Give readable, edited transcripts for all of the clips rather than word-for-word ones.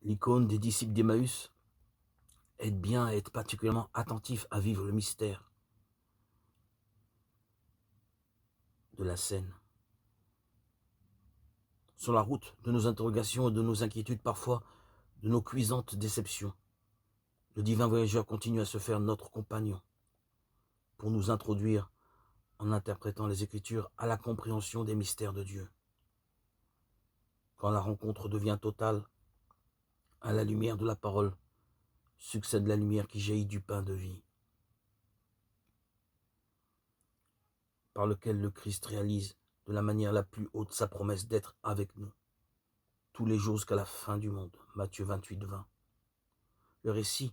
l'icône des disciples d'Emmaüs aide bien à être particulièrement attentif à vivre le mystère de la scène. Sur la route de nos interrogations et de nos inquiétudes, parfois de nos cuisantes déceptions, le divin voyageur continue à se faire notre compagnon pour nous introduire, en interprétant les Écritures, à la compréhension des mystères de Dieu. Quand la rencontre devient totale, à la lumière de la parole succède la lumière qui jaillit du pain de vie, par lequel le Christ réalise de la manière la plus haute sa promesse d'être avec nous tous les jours jusqu'à la fin du monde. Matthieu 28, 20. Le récit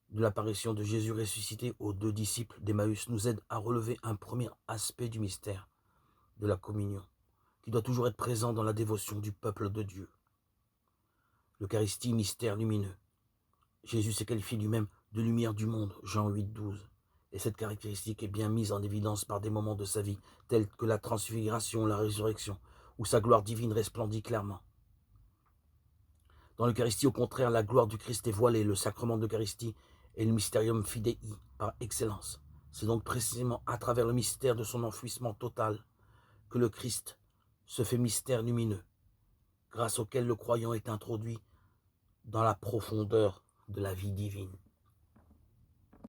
de l'apparition de Jésus ressuscité aux deux disciples d'Emmaüs nous aide à relever un premier aspect du mystère de la communion, qui doit toujours être présent dans la dévotion du peuple de Dieu. L'Eucharistie, mystère lumineux. Jésus s'est qualifié lui-même de lumière du monde, Jean 8, 12. Et cette caractéristique est bien mise en évidence par des moments de sa vie, tels que la transfiguration, la résurrection, où sa gloire divine resplendit clairement. Dans l'Eucharistie, au contraire, la gloire du Christ est voilée. Le sacrement de l'Eucharistie est le mysterium fidei par excellence. C'est donc précisément à travers le mystère de son enfouissement total que le Christ se fait mystère lumineux, grâce auquel le croyant est introduit dans la profondeur de la vie divine.